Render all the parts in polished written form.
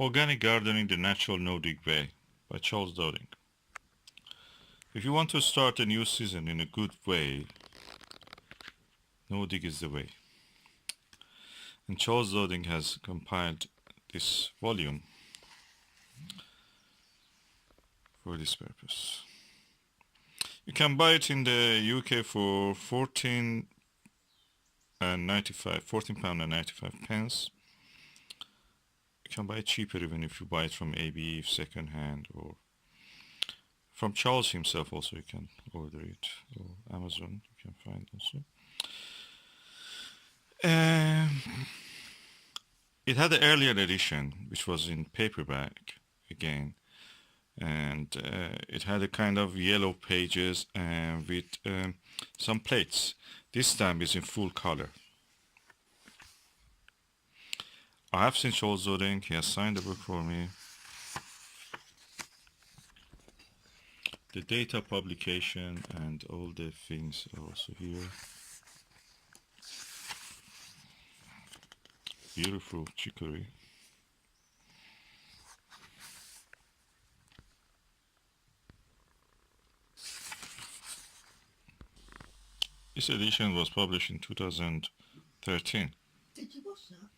Organic Gardening the Natural No-Dig Way by Charles Dowding. If you want to start a new season in a good way, no-dig is the way. And Charles Dowding has compiled this volume for this purpose. You can buy it in the UK for £14.95. You can buy it cheaper even if you buy it from ABE second hand, or from Charles himself also you can order it, or Amazon you can find also. It had an earlier edition which was in paperback again, and it had a kind of yellow pages with some plates. This time is in full color. I have seen Charles Dowding, he has signed the book for me. The data publication and all the things are also here. Beautiful chicory. This edition was published in 2013. Did you watch that?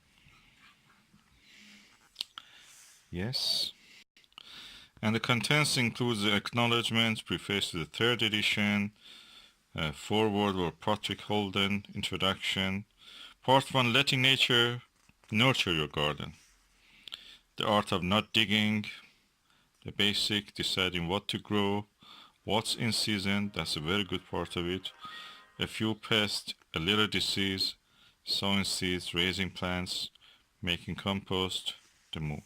Yes. And the contents includes the acknowledgements, preface to the third edition, foreword or Patrick Holden, introduction, part 1, letting nature nurture your garden, the art of not digging, the basic, deciding what to grow, what's in season, that's a very good part of it, a few pests, a little disease, sowing seeds, raising plants, making compost, the moon.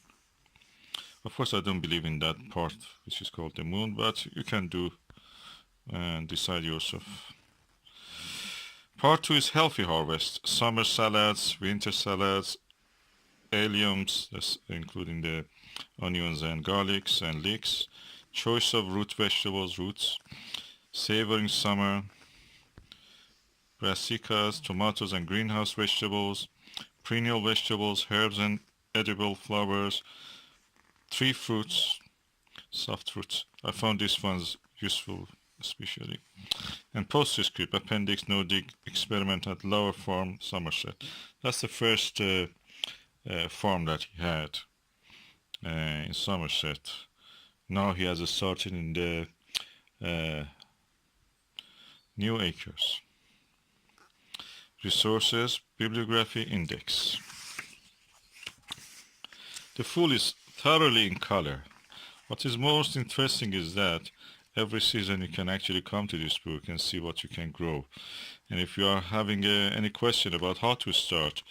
Of course, I don't believe in that part which is called the moon, but you can do and decide yourself. Part 2 is healthy harvest, summer salads, winter salads, alliums, that's including the onions and garlics and leeks, choice of root vegetables, roots, savoring summer, brassicas, tomatoes and greenhouse vegetables, perennial vegetables, herbs and edible flowers, tree fruits, soft fruits. I found these ones useful especially. And postscript, appendix, no-dig, experiment at Lower Farm, Somerset. That's the first farm that he had in Somerset. Now he has started in the New Acres. Resources, bibliography, index. The full is thoroughly in color. What is most interesting is that every season you can actually come to this book and see what you can grow. And if you are having any question about how to start,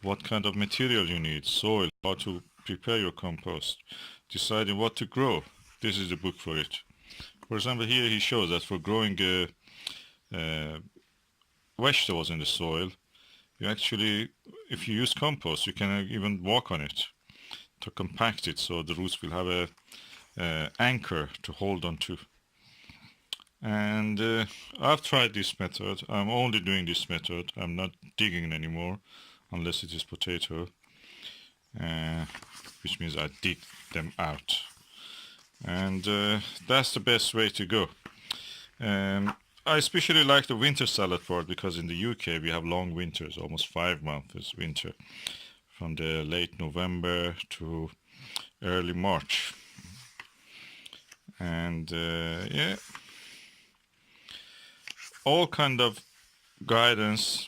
what kind of material you need, soil, how to prepare your compost, deciding what to grow, this is the book for it. For example, here he shows that for growing vegetables in the soil, you actually, if you use compost, you can even walk on it to compact it so the roots will have a anchor to hold on to. And I've tried this method. I'm only doing this method. I'm not digging anymore unless it is potato, which means I dig them out. And that's the best way to go. I especially like the winter salad part because in the UK we have long winters, almost 5 months winter, from the late November to early March. And yeah, all kind of guidance.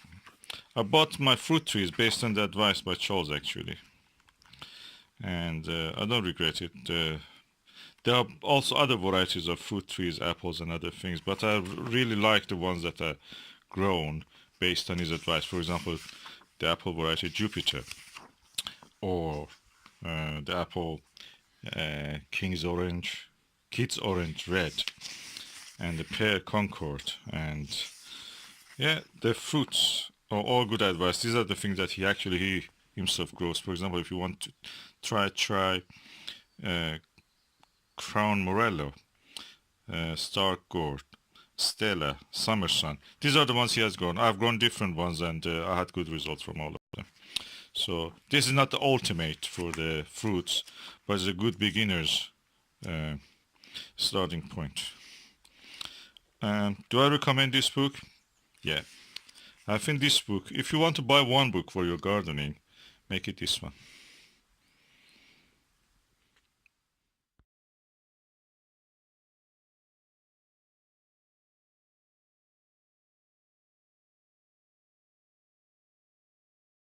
I bought my fruit trees based on the advice by Charles actually, and I don't regret it. There are also other varieties of fruit trees, apples and other things, but I really like the ones that are grown based on his advice. For example, the apple variety Jupiter, or the apple King's Orange, Kids Orange Red, and the pear Concord, and yeah, the fruits are all good advice. These are the things that he himself grows. For example, if you want to try Crown Morello, Stark Gourd, Stella, Summer Sun. These are the ones he has grown. I've grown different ones and I had good results from all of them. So this is not the ultimate for the fruits, but it's a good beginner's uh, starting point. Do I recommend this book? Yeah. I think this book, if you want to buy one book for your gardening, make it this one.